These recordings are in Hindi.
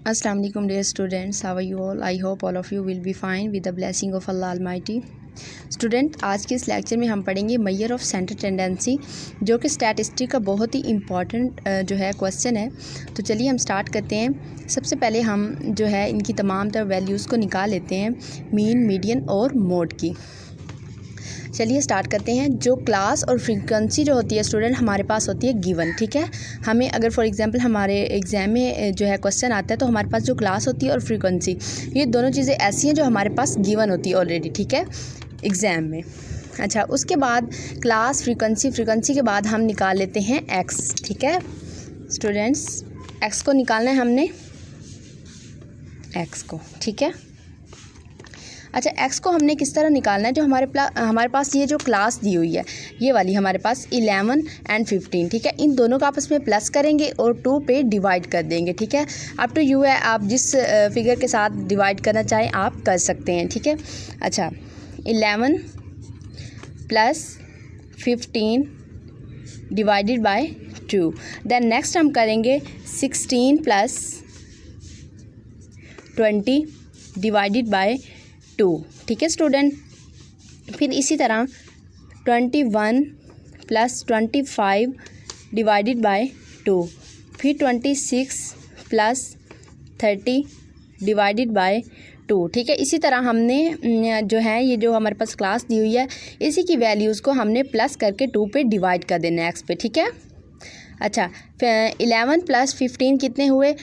Assalamu alaikum dear students, how are you all? I hope all of you will be fine with the blessing of Allah Almighty. Student, आज के इस लेक्चर में हम पढ़ेंगे मेजर ऑफ सेंटर टेंडेंसी, जो कि स्टैटिस्टिक का बहुत ही इम्पॉर्टेंट जो है क्वेश्चन है। तो चलिए हम स्टार्ट करते हैं। सबसे पहले हम जो है इनकी तमाम तरह वैल्यूज़ को निकाल लेते हैं, मीन, मीडियन और मोड की। चलिए स्टार्ट करते हैं। जो क्लास और फ्रीक्वेंसी जो होती है स्टूडेंट हमारे पास होती है गिवन, ठीक है। हमें अगर फॉर एग्जांपल हमारे एग्ज़ाम में जो है क्वेश्चन आता है तो हमारे पास जो क्लास होती है और फ्रीक्वेंसी, ये दोनों चीज़ें ऐसी हैं जो हमारे पास गिवन होती है ऑलरेडी, ठीक है, एग्ज़ाम में। अच्छा, उसके बाद क्लास, फ्रीक्वेंसी के बाद हम निकाल लेते हैं एक्स, ठीक है स्टूडेंट्स। एक्स को निकालना है हमने, एक्स को, ठीक है। अच्छा, एक्स को हमने किस तरह निकालना है? जो हमारे पास ये जो क्लास दी हुई है, ये वाली हमारे पास 11 और 15, ठीक है, इन दोनों का आपस में प्लस करेंगे और 2 पे डिवाइड कर देंगे, ठीक है। अप टू यू है, आप जिस फिगर के साथ डिवाइड करना चाहें आप कर सकते हैं, ठीक है। अच्छा, 11 plus 15 divided by 2। Then next हम करेंगे 16 प्लस 20 डिवाइडेड बाय 2, ठीक है स्टूडेंट। फिर इसी तरह 21 प्लस 25 डिवाइडेड बाय 2, फिर 26 प्लस 30 डिवाइडेड बाय 2, ठीक है। इसी तरह हमने जो है ये जो हमारे पास क्लास दी हुई है, इसी की वैल्यूज़ को हमने प्लस करके 2 पे डिवाइड कर देना है एक्स पे, ठीक है। अच्छा, 11 प्लस 15 कितने हुए?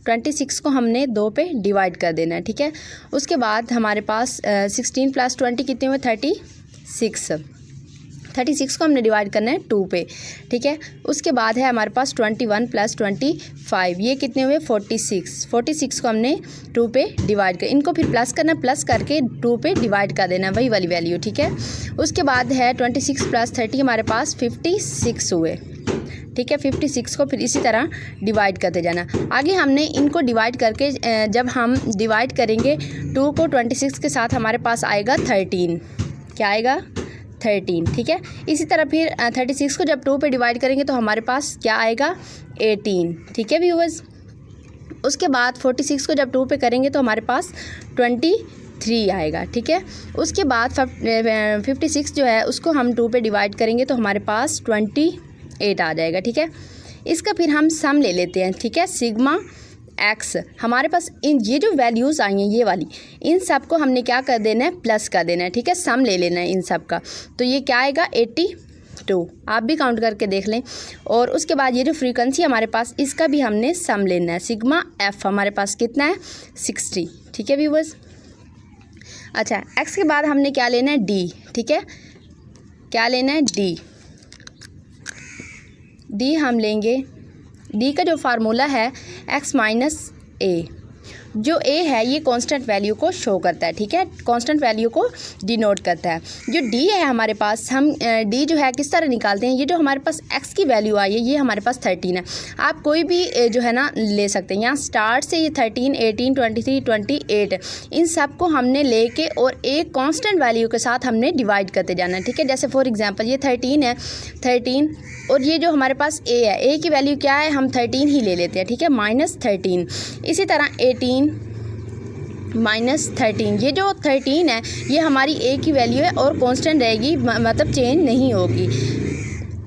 26 को हमने 2 पे डिवाइड कर देना है, ठीक है। उसके बाद हमारे पास 16 प्लस 20 कितने हुए? 36 को हमने डिवाइड करना है 2 पे, ठीक है। उसके बाद है हमारे पास 21 प्लस 25, ये कितने हुए? 46 को हमने 2 पे डिवाइड कर, इनको फिर प्लस करना, प्लस करके 2 पे डिवाइड कर देना, वही वाली वैल्यू, ठीक है। उसके बाद है 26 प्लस 30 हमारे पास 56 हुए, ठीक है। 56 को फिर इसी तरह डिवाइड करते जाना। आगे हमने इनको डिवाइड करके जब हम डिवाइड करेंगे 2 को 26 के साथ हमारे पास आएगा 13, क्या आएगा? 13, ठीक है। इसी तरह फिर 36 को जब 2 पे डिवाइड करेंगे तो हमारे पास क्या आएगा? 18, ठीक है व्यूअर्स। उसके बाद 46 को जब 2 पे करेंगे तो हमारे पास 23 आएगा, ठीक है। उसके बाद 56 जो है उसको हम 2 पे डिवाइड करेंगे तो हमारे पास 28 आ जाएगा, ठीक है। इसका फिर हम सम ले लेते हैं, ठीक है। सिग्मा एक्स, हमारे पास इन ये जो वैल्यूज़ आई हैं ये वाली, इन सब को हमने क्या कर देना है? प्लस कर देना है, ठीक है। सम ले लेना है इन सब का, तो ये क्या आएगा? 82, आप भी काउंट करके देख लें। और उसके बाद ये जो फ्रीक्वेंसी हमारे पास, इसका भी हमने सम लेना है। सिग्मा एफ हमारे पास कितना है? 60, ठीक है व्यूअर्स। अच्छा, एक्स के बाद हमने क्या लेना है? डी, ठीक है। क्या लेना है? डी हम लेंगे। डी का जो फार्मूला है x माइनस ए, जो a है ये कांस्टेंट वैल्यू को शो करता है, ठीक है, कांस्टेंट वैल्यू को डिनोट करता है। जो d है हमारे पास, हम d जो है किस तरह निकालते हैं? ये जो हमारे पास x की वैल्यू आई है ये हमारे पास 13 है। आप कोई भी जो है ना ले सकते हैं, यहाँ स्टार्ट से ये 13, 18, 23, 28, इन सब को हमने लेके और एक कांस्टेंट वैल्यू के साथ हमने डिवाइड करते जाना है, ठीक है। जैसे फॉर एग्जांपल ये 13 है, 13, और ये जो हमारे पास a है, a की वैल्यू क्या है? हम 13 ही ले लेते हैं, ठीक है, -13। इसी तरह 18 माइनस 13, ये जो 13 है ये हमारी a की वैल्यू है और कांस्टेंट रहेगी, मतलब चेंज नहीं होगी।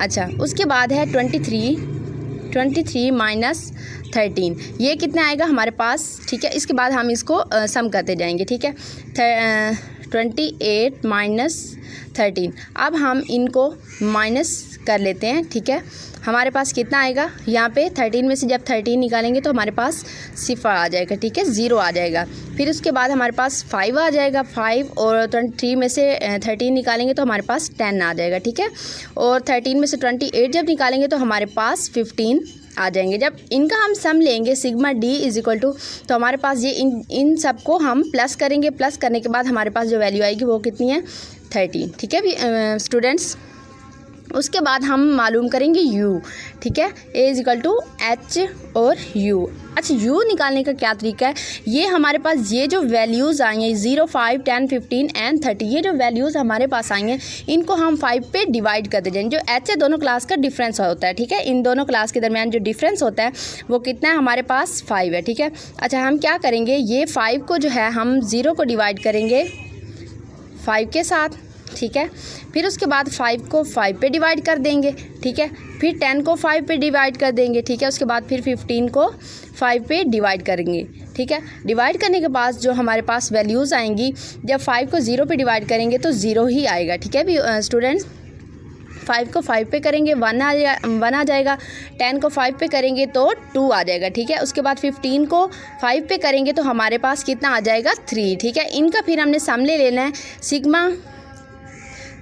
अच्छा, उसके बाद है 23 माइनस 13, ये कितना आएगा हमारे पास, ठीक है। इसके बाद हम इसको सम करते जाएंगे, ठीक है। 28 माइनस 13, अब हम इनको माइनस कर लेते हैं, ठीक है। हमारे पास कितना आएगा? यहाँ पे 13 में से जब 13 निकालेंगे तो हमारे पास सिफर आ जाएगा, ठीक है, 0 आ जाएगा। फिर उसके बाद हमारे पास 5 आ जाएगा, 5, और 23 में से 13 निकालेंगे तो हमारे पास 10 आ जाएगा, ठीक है। और 13 में से 28 जब निकालेंगे तो हमारे पास 15 आ जाएंगे। जब इनका हम सम लेंगे sigma D is equal to, तो हमारे पास ये इन सब को हम प्लस करेंगे, प्लस करने के बाद हमारे पास जो वैल्यू आएगी वो कितनी है? 13, ठीक है स्टूडेंट्स। उसके बाद हम मालूम करेंगे u, ठीक है, a is equal to h और u। अच्छा, u निकालने का क्या तरीका है, ये हमारे पास ये जो वैल्यूज़ आई हैं 0, 5, 10, 15 एंड 30, ये जो वैल्यूज़ हमारे पास आई हैं इनको हम 5 पे डिवाइड करते जाएंगे। जो h है दोनों क्लास का डिफरेंस होता है, ठीक है, इन दोनों क्लास के दरमियान जो डिफरेंस होता है वो कितना है, हमारे पास 5 है, ठीक है। अच्छा, हम क्या करेंगे, ये 5 को जो है हम 0 को डिवाइड करेंगे 5 के साथ, ठीक है, फिर उसके बाद 5 को 5 पे डिवाइड कर देंगे, ठीक है, फिर 10 को 5 पे डिवाइड कर देंगे, ठीक है, उसके बाद फिर 15 को 5 पे डिवाइड करेंगे, ठीक है। डिवाइड करने के बाद जो हमारे पास वैल्यूज़ आएंगी, जब 5 को 0 पे डिवाइड करेंगे तो 0 ही आएगा, ठीक है भी स्टूडेंट्स। 5 को 5 पे करेंगे 1 आ जाएगा, 10 को 5 पे करेंगे तो 2 आ जाएगा, ठीक है। उसके बाद 15 को 5 पे करेंगे तो हमारे पास कितना आ जाएगा, 3, ठीक है। इनका फिर हमने सम ले लेना है,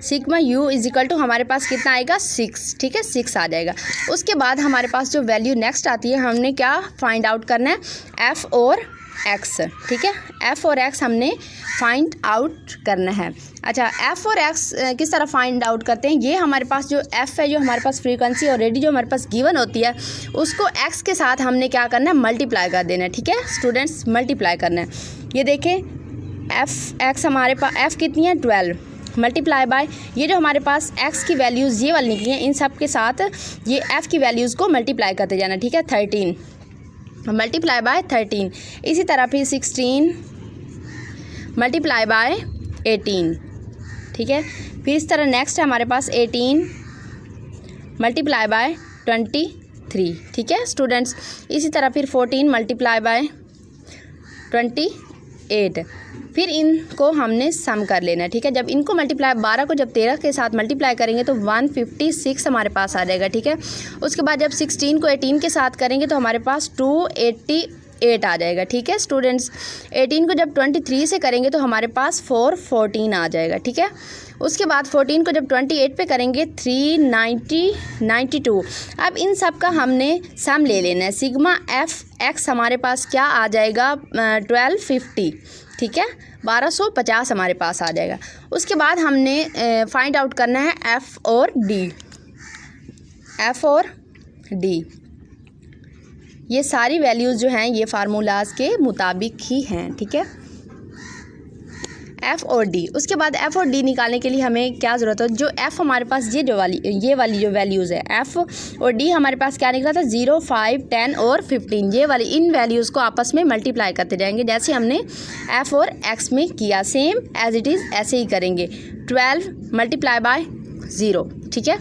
sigma u is equal to हमारे पास कितना आएगा, 6, ठीक है, 6 आ जाएगा। उसके बाद हमारे पास जो वैल्यू नेक्स्ट आती है, हमने क्या फाइंड आउट करना है, f और x, ठीक है, f और x हमने फाइंड आउट करना है। अच्छा, f और x किस तरह फाइंड आउट करते हैं, ये हमारे पास जो f है, जो हमारे पास फ्रीक्वेंसी ऑलरेडी जो हमारे पास गिवन होती है, उसको x के साथ हमने क्या करना है, मल्टीप्लाई कर देना है, ठीक है स्टूडेंट्स, मल्टीप्लाई करना है। ये देखें x हमारे पास f कितनी है, 12 मल्टीप्लाई बाय ये जो हमारे पास x की वैल्यूज़ ये वाली निकली हैं, इन सब के साथ ये f की वैल्यूज़ को मल्टीप्लाई करते जाना, ठीक है, 13 मल्टीप्लाई बाय 13। इसी तरह फिर 16 मल्टीप्लाई बाय 18, ठीक है, फिर इस तरह नेक्स्ट है हमारे पास 18 मल्टीप्लाई बाय 23, ठीक है स्टूडेंट्स। इसी तरह फिर 14 मल्टीप्लाई बाय 28, फिर इनको हमने सम कर लेना है, ठीक है। जब इनको मल्टीप्लाई 12 को जब 13 के साथ मल्टीप्लाई करेंगे तो 156 हमारे पास आ जाएगा, ठीक है। उसके बाद जब 16 को 18 के साथ करेंगे तो हमारे पास 288 आ जाएगा, ठीक है स्टूडेंट्स। 18 को जब 23 से करेंगे तो हमारे पास 414 आ जाएगा, ठीक है। उसके बाद 14 को जब 28 पे करेंगे 392। अब इन सब का हमने सम ले लेना है, सिग्मा एफ एक्स हमारे पास क्या आ जाएगा, 1250, ठीक है, 1250 हमारे पास आ जाएगा। उसके बाद हमने फाइंड आउट करना है एफ़ और डी। ये सारी वैल्यूज़ जो हैं ये फार्मूलाज के मुताबिक ही हैं, ठीक है, एफ़ और डी। उसके बाद एफ़ और डी निकालने के लिए हमें क्या ज़रूरत है, जो एफ़ हमारे पास ये वाली जो वैल्यूज़ है एफ़ और डी हमारे पास क्या निकला था, 0, 5, 10 और 15, ये वाली इन वैल्यूज़ को आपस में मल्टीप्लाई करते जाएंगे, जैसे हमने एफ़ और एक्स में किया, सेम एज इट इज़ ऐसे ही करेंगे। 12 मल्टीप्लाई बाय 0, ठीक है,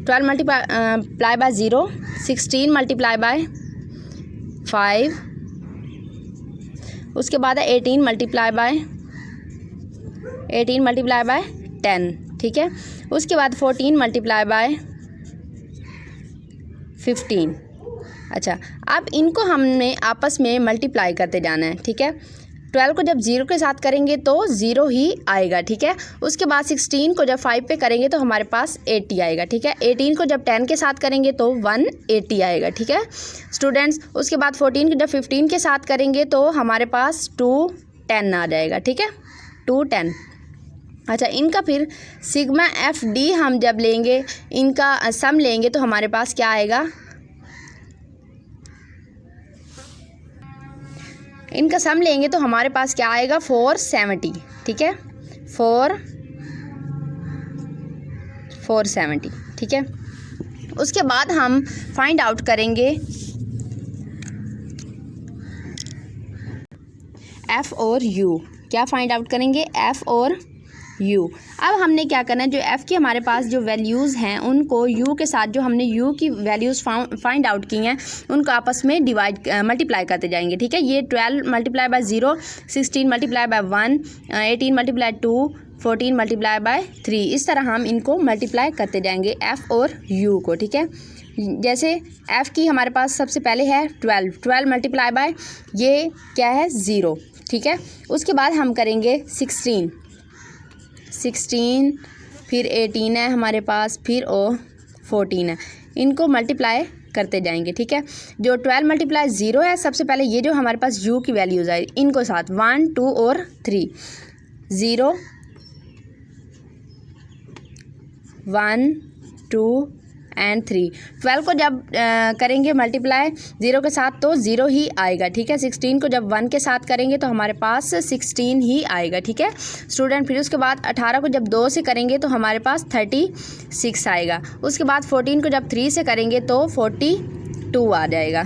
12 मल्टीप्लाई बाय 0, 16 मल्टीप्लाई बाय 5, उसके बाद है 18 मल्टीप्लाई बाय 10, ठीक है। उसके बाद 14 मल्टीप्लाई बाय 15। अच्छा, अब इनको हमने आपस में मल्टीप्लाई करते जाना है, ठीक है। 12 को जब 0 के साथ करेंगे तो 0 ही आएगा, ठीक है। उसके बाद 16 को जब 5 पे करेंगे तो हमारे पास 80 आएगा, ठीक है। 18 को जब 10 के साथ करेंगे तो 180 आएगा, ठीक है स्टूडेंट्स। उसके बाद 14 को जब 15 के साथ करेंगे तो हमारे पास 210 आ जाएगा, ठीक है, 210। अच्छा, इनका फिर सिग्मा एफ डी हम जब लेंगे, इनका सम लेंगे तो हमारे पास क्या आएगा, इनका सम लेंगे तो हमारे पास क्या आएगा, 470, ठीक है, 470, ठीक है। उसके बाद हम फाइंड आउट करेंगे एफ़ और यू। क्या फाइंड आउट करेंगे, एफ़ और यू। अब हमने क्या करना है, जो एफ़ की हमारे पास जो वैल्यूज़ हैं उनको यू के साथ, जो हमने यू की वैल्यूज़ फाइंड आउट की हैं उनको आपस में मल्टीप्लाई करते जाएंगे, ठीक है। ये 12 multiply by 0, 16 multiply by 1, 18 multiply 2, 14 multiply by 3, इस तरह हम इनको मल्टीप्लाई करते जाएंगे एफ़ और यू को, ठीक है। जैसे एफ़ की हमारे पास सबसे पहले है 12 मल्टीप्लाई बाय ये क्या है, 0, ठीक है। उसके बाद हम करेंगे 16, फिर 18 है हमारे पास, फिर 14 है, इनको मल्टीप्लाई करते जाएंगे, ठीक है। जो 12 मल्टीप्लाई 0 है, सबसे पहले ये जो हमारे पास u की वैल्यूज़ आई इनको साथ 1, 2 और 3, 0, 1 2 एंड 3। 12 को जब करेंगे मल्टीप्लाई 0 के साथ तो 0 ही आएगा, ठीक है। 16 को जब 1 के साथ करेंगे तो हमारे पास 16 ही आएगा, ठीक है स्टूडेंट। फिर उसके बाद 18 को जब 2 से करेंगे तो हमारे पास 36 आएगा। उसके बाद 14 को जब 3 से करेंगे तो 42 आ जाएगा।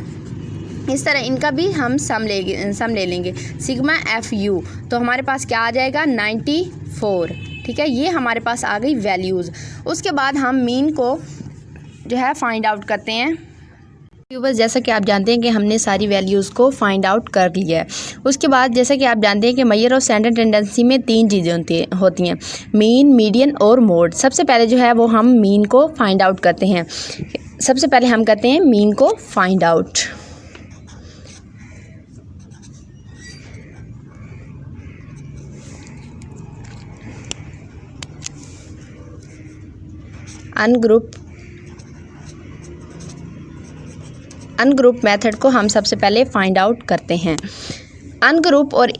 इस तरह इनका भी हम सम ले लेंगे। सिग्मा एफ यू तो हमारे पास क्या आ जाएगा 94, ठीक है। ये हमारे पास आ गई वैल्यूज़। उसके बाद हम मीन को जो है फाइंड आउट करते हैं। बस जैसा कि आप जानते हैं कि हमने सारी वैल्यूज़ को फाइंड आउट कर लिया है। उसके बाद जैसा कि आप जानते हैं कि मेजर और स्टैंडर्ड टेंडेंसी में 3 चीज़ें होती हैं, मीन, मीडियन और मोड। सबसे पहले जो है वो हम मीन को फाइंड आउट करते हैं। सबसे पहले हम करते हैं मीन को फाइंड आउट। अनग्रुप मेथड को हम सबसे पहले फाइंड आउट करते हैं। अनग्रुप और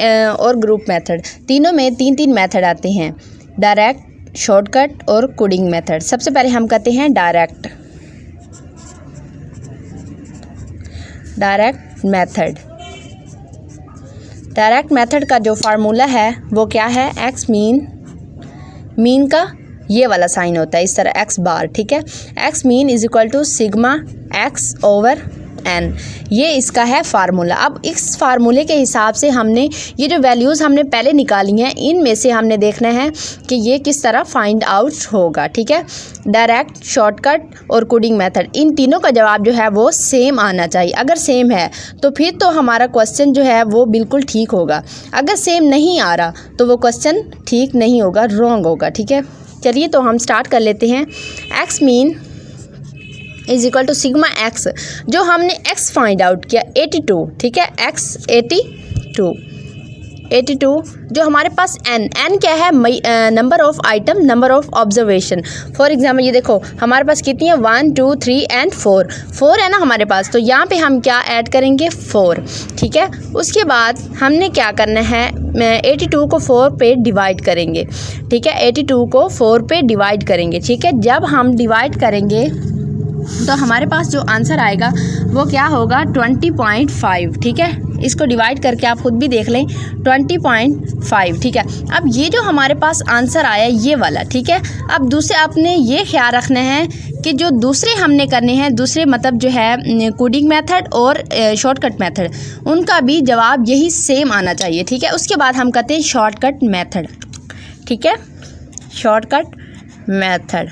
ग्रुप मेथड तीनों में 3 मेथड आते हैं, डायरेक्ट, शॉर्टकट और कोडिंग मेथड। सबसे पहले हम करते हैं डायरेक्ट मेथड। डायरेक्ट मेथड का जो फार्मूला है वो क्या है, एक्स मीन का ये वाला साइन होता है इस तरह एक्स बार, ठीक है। X mean is equal to sigma X over N, ये इसका है फार्मूला। अब इस फार्मूले के हिसाब से हमने ये जो वैल्यूज़ हमने पहले निकाली हैं इनमें से हमने देखना है कि ये किस तरह फाइंड आउट होगा, ठीक है। डायरेक्ट, शॉर्टकट और कोडिंग मेथड, इन तीनों का जवाब जो है वो सेम आना चाहिए। अगर सेम है तो फिर तो हमारा क्वेश्चन जो है वो बिल्कुल ठीक होगा। अगर सेम नहीं आ रहा तो वो क्वेश्चन ठीक नहीं होगा, रॉन्ग होगा, ठीक है। चलिए तो हम स्टार्ट कर लेते हैं। X mean is equal to sigma X, जो हमने एक्स फाइंड आउट किया 82, ठीक है। एक्स 82 जो हमारे पास एन क्या है, number of item, number of observation. For example ये देखो हमारे पास कितनी है 1 2 3 एंड 4 है ना हमारे पास, तो यहाँ पे हम क्या ऐड करेंगे 4, ठीक है। उसके बाद हमने क्या करना है, 82 को 4 पे डिवाइड करेंगे, ठीक है। 82 को 4 पे डिवाइड करेंगे, ठीक है। जब हम डिवाइड करेंगे तो हमारे पास जो आंसर आएगा वो क्या होगा 20.5, ठीक है। इसको डिवाइड करके आप खुद भी देख लें 20.5, ठीक है। अब ये जो हमारे पास आंसर आया ये वाला, ठीक है। अब दूसरे आपने ये ख्याल रखना है कि जो दूसरे हमने करने हैं, दूसरे मतलब जो है कोडिंग मेथड और शॉर्टकट मेथड, उनका भी जवाब यही सेम आना चाहिए, ठीक है। उसके बाद हम करते हैं शॉर्टकट मेथड, ठीक है। शॉर्टकट मेथड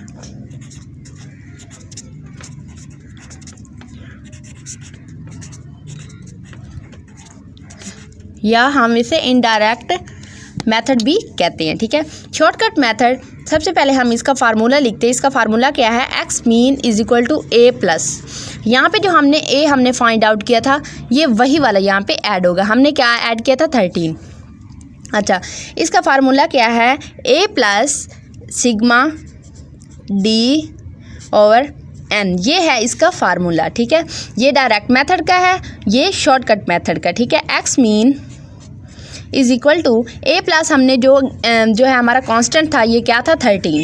या हम इसे इनडायरेक्ट मेथड भी कहते हैं, ठीक है। शॉर्टकट मेथड सबसे पहले हम इसका फार्मूला लिखते हैं। इसका फार्मूला क्या है, X mean is equal to A plus, यहाँ पे जो हमने फाइंड आउट किया था ये वही वाला यहाँ पे ऐड होगा। हमने क्या ऐड किया था 13। अच्छा, इसका फार्मूला क्या है, A plus sigma D over N, ये है इसका फार्मूला, ठीक है। ये डायरेक्ट मेथड का है, ये शॉर्टकट मेथड का, ठीक है। X mean is equal to A plus, हमने जो है हमारा कांस्टेंट था ये क्या था 13,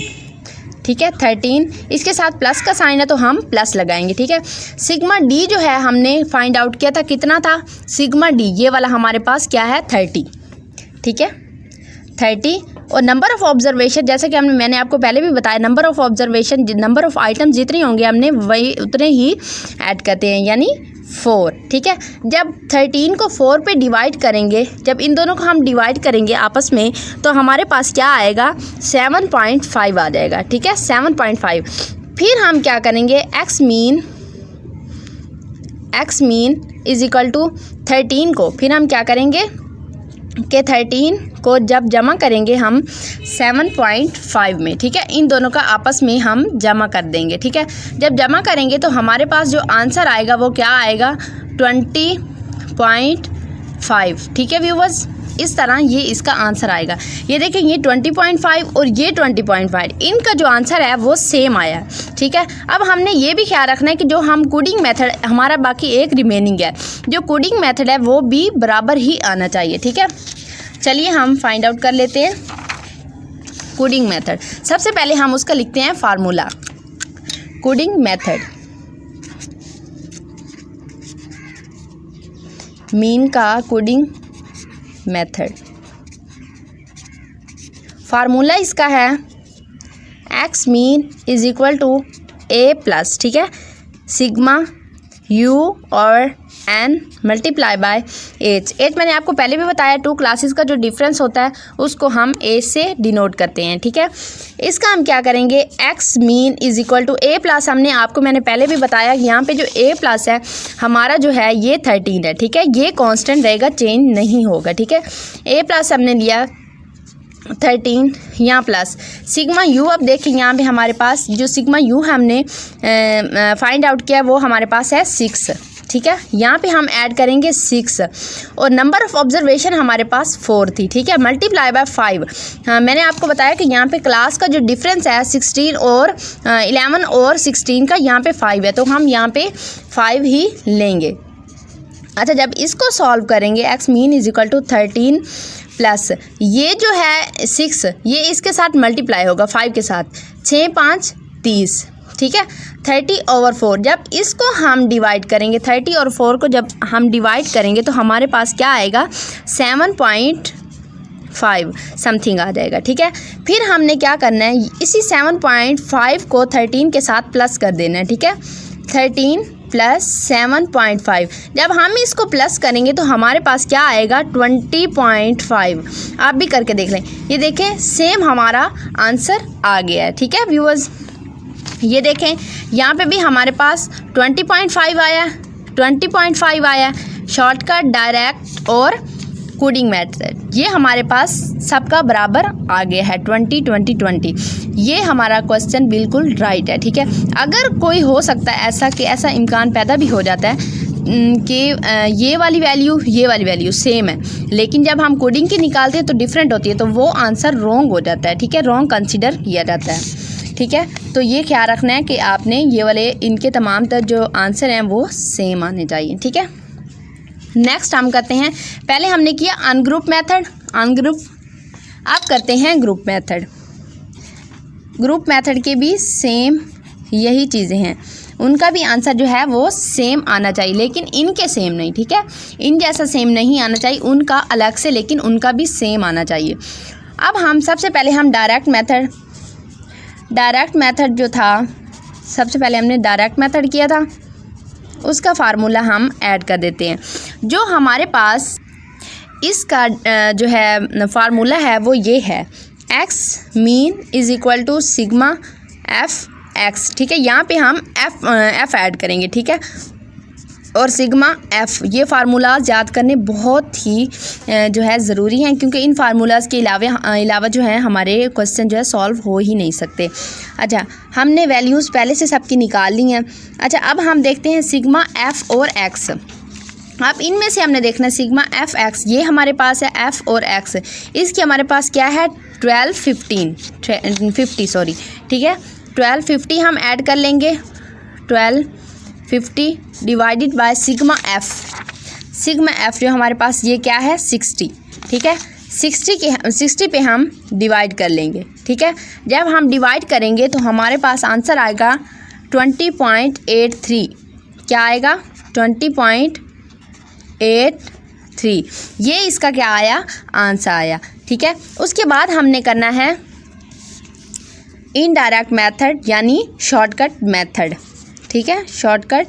ठीक है। 13 इसके साथ प्लस का साइन है तो हम प्लस लगाएंगे, ठीक है। सिग्मा डी जो है हमने फाइंड आउट किया था, कितना था सिग्मा डी, ये वाला हमारे पास क्या है 30, ठीक है 30। और नंबर ऑफ़ ऑब्जर्वेशन, जैसे कि मैंने आपको पहले भी बताया, number of observation, number of item जितने होंगे हमने वही उतने ही ऐड करते हैं, यानी 4, ठीक है। जब 13 को 4 पे डिवाइड करेंगे, जब इन दोनों को हम डिवाइड करेंगे आपस में तो हमारे पास क्या आएगा 7.5 आ जाएगा, ठीक है 7.5। फिर हम क्या करेंगे, X mean is equal to 13 को, फिर हम क्या करेंगे कि 13 को जब जमा करेंगे हम 7.5 में, ठीक है। इन दोनों का आपस में हम जमा कर देंगे, ठीक है। जब जमा करेंगे तो हमारे पास जो आंसर आएगा वो क्या आएगा 20.5, ठीक है व्यूवर्स। इस तरह ये इसका आंसर आएगा। ये देखें ये 20.5 और ये 20.5, इनका जो आंसर है वो सेम आया, ठीक है। अब हमने ये भी ख्याल रखना है कि जो हम कोडिंग मेथड, हमारा बाकी एक रिमेनिंग है, जो कोडिंग मेथड है वो भी बराबर ही आना चाहिए, ठीक है। चलिए हम फाइंड आउट कर लेते हैं। Coding method. सबसे पहले हम उसका लिखते हैं फार्मूला, कोडिंग मेथड, मीन का कोडिंग मेथड। फार्मूला इसका है X mean is equal to A plus, ठीक है, सिग्मा यू और N multiply by H. H मैंने आपको पहले भी बताया, 2 क्लासेस का जो डिफरेंस होता है उसको हम ए से डिनोट करते हैं, ठीक है। इसका हम क्या करेंगे, X mean is equal to A plus, हमने आपको मैंने पहले भी बताया कि यहाँ पे जो ए प्लस है हमारा जो है ये 13 है, ठीक है, ये कांस्टेंट रहेगा, चेंज नहीं होगा, ठीक है। ए प्लस हमने लिया 13, यहाँ प्लस सिग्मा यू। अब देखिए यहाँ पे हमारे पास जो सिग्मा यू हमने फाइंड आउट किया वो हमारे पास है 6, ठीक है। यहाँ पे हम ऐड करेंगे 6 और नंबर ऑफ ऑब्जर्वेशन हमारे पास 4 थी, ठीक है, मल्टीप्लाई बाय 5। हाँ, मैंने आपको बताया कि यहाँ पे क्लास का जो डिफरेंस है 16 और 11 और 16 का यहाँ पे 5 है, तो हम यहाँ पे 5 ही लेंगे। अच्छा, जब इसको सॉल्व करेंगे X mean is equal to 13 plus ये जो है 6, ये इसके साथ मल्टीप्लाई होगा 5 के साथ, 6 5 30, ठीक है, 30/4। जब इसको हम डिवाइड करेंगे, 30 और 4 को जब हम डिवाइड करेंगे तो हमारे पास क्या आएगा, 7.5 समथिंग आ जाएगा, ठीक है। फिर हमने क्या करना है, इसी 7.5 को 13 के साथ प्लस कर देना है, ठीक है, 13 प्लस 7.5। जब हम इसको प्लस करेंगे तो हमारे पास क्या आएगा, 20.5। आप भी करके देख लें, ये देखें सेम हमारा आंसर आ गया है, ठीक है व्यूअर्स। ये देखें यहाँ पे भी हमारे पास 20.5 आया, 20.5 आया, शॉर्टकट, डायरेक्ट और कोडिंग मेथड, ये हमारे पास सबका बराबर आ गया है, 20 20 20। ये हमारा क्वेश्चन बिल्कुल राइट है, ठीक है। अगर कोई हो सकता है ऐसा कि ऐसा इम्कान पैदा भी हो जाता है कि ये वाली वैल्यू सेम है, लेकिन जब हम कोडिंग की निकालते हैं तो डिफरेंट होती है, तो वो आंसर रॉन्ग हो जाता है, ठीक है, रॉन्ग कंसिडर किया जाता है, ठीक है। तो ये ख्याल रखना है कि आपने ये वाले इनके तमाम तर जो आंसर हैं वो सेम आने चाहिए, ठीक है। नेक्स्ट हम करते हैं, पहले हमने किया अनग्रुप मेथड, अनग्रुप, अब करते हैं ग्रुप मेथड। ग्रुप मेथड के भी सेम यही चीज़ें हैं, उनका भी आंसर जो है वो सेम आना चाहिए, लेकिन इनके सेम नहीं, ठीक है, इन जैसा सेम नहीं आना चाहिए, उनका अलग से, लेकिन उनका भी सेम आना चाहिए। अब हम सबसे पहले हम डायरेक्ट मेथड जो था, सबसे पहले हमने डायरेक्ट मेथड किया था, उसका फार्मूला हम ऐड कर देते हैं। जो हमारे पास इसका जो है फार्मूला है वो ये है, X mean is equal to sigma F X, ठीक है। यहाँ पे हम एफ ऐड करेंगे, ठीक है, और सिग्मा एफ। ये फार्मूलाज याद करने बहुत ही जो है ज़रूरी हैं, क्योंकि इन फार्मूलाज के अलावा जो है हमारे क्वेश्चन जो है सॉल्व हो ही नहीं सकते। अच्छा, हमने वैल्यूज़ पहले से सबकी निकाल ली हैं। अच्छा, अब हम देखते हैं सिग्मा एफ और एक्स। अब इनमें से हमने देखना है सिग्मा एफ एक्स, ये हमारे पास है एफ और एक्स, इसकी हमारे पास क्या है 50 सॉरी, ठीक है, 1250 हम ऐड कर लेंगे, 1250 डिवाइडेड बाय सिग्मा एफ जो हमारे पास ये क्या है 60, ठीक है, 60 पे हम डिवाइड कर लेंगे, ठीक है। जब हम डिवाइड करेंगे तो हमारे पास आंसर आएगा 20.83, क्या आएगा 20.83, ये इसका क्या आया आंसर आया, ठीक है। उसके बाद हमने करना है इनडायरेक्ट मेथड यानी शॉर्टकट मेथड, ठीक है, शॉर्टकट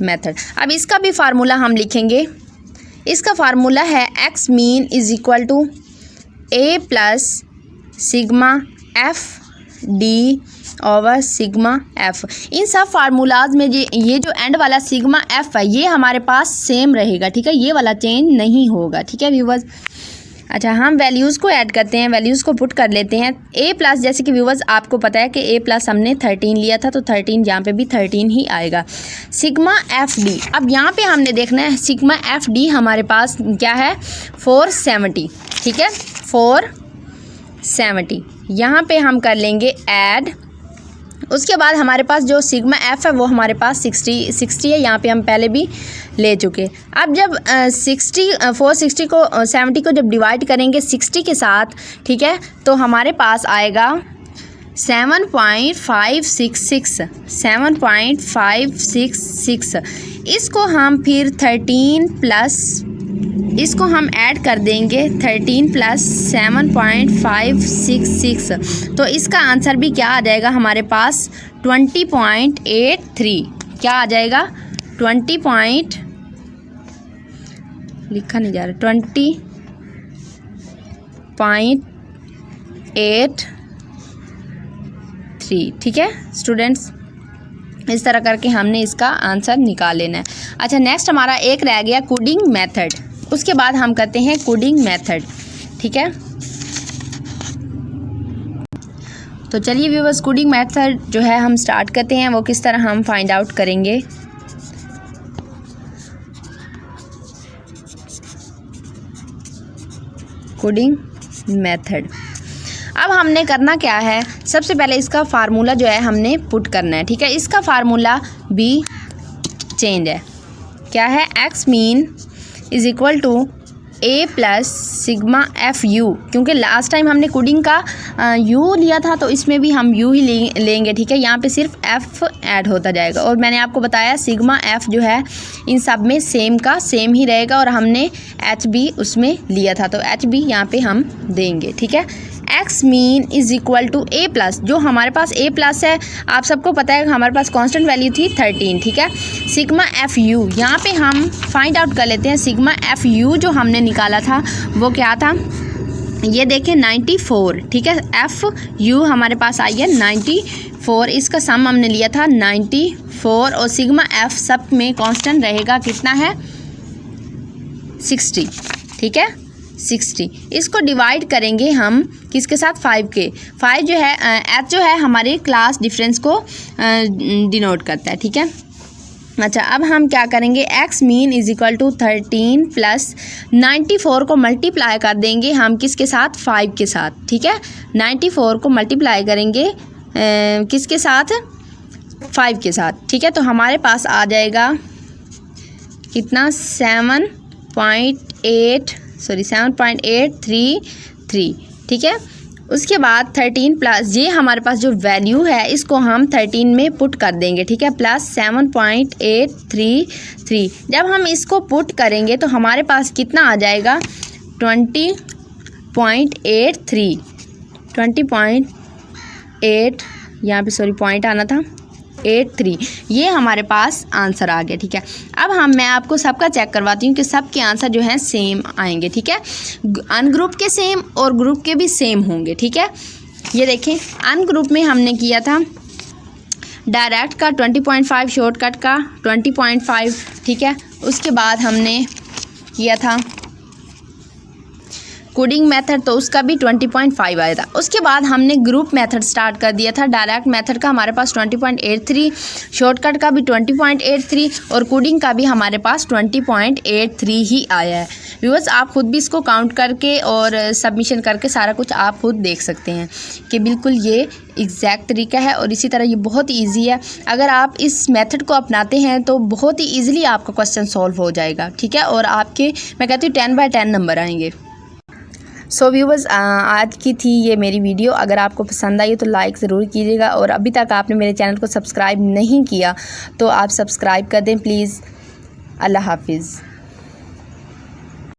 मेथड। अब इसका भी फार्मूला हम लिखेंगे, इसका फार्मूला है X mean is equal to A plus sigma F D over sigma F. इन सब फार्मूलाज में ये जो एंड वाला सिग्मा एफ है ये हमारे पास सेम रहेगा, ठीक है, ये वाला चेंज नहीं होगा, ठीक है व्यूवर्स। अच्छा, हम वैल्यूज़ को ऐड करते हैं, वैल्यूज़ को पुट कर लेते हैं। ए प्लस, जैसे कि व्यूवर्स आपको पता है कि ए प्लस हमने 13 लिया था, तो 13 यहाँ पे भी 13 ही आएगा। सिग्मा एफ डी, अब यहाँ पे हमने देखना है सिग्मा एफ डी हमारे पास क्या है 470, ठीक है, 470 यहाँ पे हम कर लेंगे ऐड। उसके बाद हमारे पास जो सिग्मा एफ है वो हमारे पास 60 है, यहाँ पे हम पहले भी ले चुके। अब जब 460 को 70 को जब डिवाइड करेंगे 60 के साथ, ठीक है, तो हमारे पास आएगा 7.566। इसको हम फिर 13 प्लस इसको हम ऐड कर देंगे 13 प्लस 7.566, तो इसका आंसर भी क्या आ जाएगा हमारे पास 20.83। क्या आ जाएगा 20. लिखा नहीं जा रहा, 20.83। ठीक है स्टूडेंट्स, इस तरह करके हमने इसका आंसर निकाल लेना है। अच्छा, नेक्स्ट हमारा एक रह गया कोडिंग मेथड, उसके बाद हम करते हैं कोडिंग मेथड। ठीक है, तो चलिए व्यूअर्स, कोडिंग मेथड जो है हम स्टार्ट करते हैं। वो किस तरह हम फाइंड आउट करेंगे। कोडिंग मेथड, अब हमने करना क्या है, सबसे पहले इसका फार्मूला जो है हमने पुट करना है। ठीक है, इसका फार्मूला बी चेंज है, क्या है, X mean is equal to A plus sigma F U, क्योंकि लास्ट टाइम हमने कोडिंग का यू लिया था, तो इसमें भी हम यू ही लेंगे। ठीक है, यहाँ पे सिर्फ एफ ऐड होता जाएगा, और मैंने आपको बताया सिग्मा एफ जो है इन सब में सेम का सेम ही रहेगा, और हमने एच बी उसमें लिया था, तो एच बी यहाँ पे हम देंगे। ठीक है, X mean is equal to A plus, जो हमारे पास ए प्लस है, आप सबको पता है हमारे पास कांस्टेंट वैल्यू थी 13। ठीक है, सिग्मा एफ यू, यहाँ पे हम फाइंड आउट कर लेते हैं। सिग्मा एफ यू जो हमने निकाला था वो क्या था, ये देखें 94। ठीक है, एफ यू हमारे पास आई है 94, इसका सम हमने लिया था 94, और सिग्मा एफ सब में कांस्टेंट रहेगा, कितना है 60। ठीक है, 60, इसको डिवाइड करेंगे हम किसके साथ, 5 के। 5 जो है एच जो है हमारे क्लास डिफरेंस को डिनोट करता है। ठीक है, अच्छा, अब हम क्या करेंगे, X mean is equal to 13 plus 94 को मल्टीप्लाई कर देंगे हम किसके साथ, 5 के साथ। ठीक है, 94 को मल्टीप्लाई करेंगे किसके साथ, 5 के साथ। ठीक है, तो हमारे पास आ जाएगा कितना, 7.833। ठीक है, उसके बाद 13 प्लस ये हमारे पास जो वैल्यू है इसको हम 13 में पुट कर देंगे। ठीक है, प्लस 7.833, जब हम इसको पुट करेंगे तो हमारे पास कितना आ जाएगा 20.83, 20.8, यहाँ पे सॉरी पॉइंट आना था 83, ये हमारे पास आंसर आ गया। ठीक है, अब मैं आपको सबका चेक करवाती हूँ कि सबके आंसर जो हैं सेम आएंगे। ठीक है, अनग्रुप के सेम और ग्रुप के भी सेम होंगे। ठीक है, ये देखें, अनग्रुप में हमने किया था डायरेक्ट का 20.5, शॉर्टकट का 20.5। ठीक है, उसके बाद हमने किया था कोडिंग मेथड, तो उसका भी 20.5 आया था। उसके बाद हमने ग्रुप मेथड स्टार्ट कर दिया था। डायरेक्ट मेथड का हमारे पास 20.83, शॉर्टकट का भी 20.83, और कोडिंग का भी हमारे पास 20.83 ही आया है। व्यूअर्स, आप खुद भी इसको काउंट करके और सबमिशन करके सारा कुछ आप खुद देख सकते हैं कि बिल्कुल ये एग्जैक्ट तरीका है, और इसी तरह ये बहुत ईजी है। अगर आप इस मेथड को अपनाते हैं तो बहुत ही ईजिली आपका क्वेश्चन सॉल्व हो जाएगा। ठीक है, और आपके मैं कहती हूँ 10 बाय 10 नंबर आएंगे। सो व्यूअर्स, आज की थी ये मेरी वीडियो। अगर आपको पसंद आई तो लाइक ज़रूर कीजिएगा, और अभी तक आपने मेरे चैनल को सब्सक्राइब नहीं किया तो आप सब्सक्राइब कर दें प्लीज़। अल्लाह हाफिज़।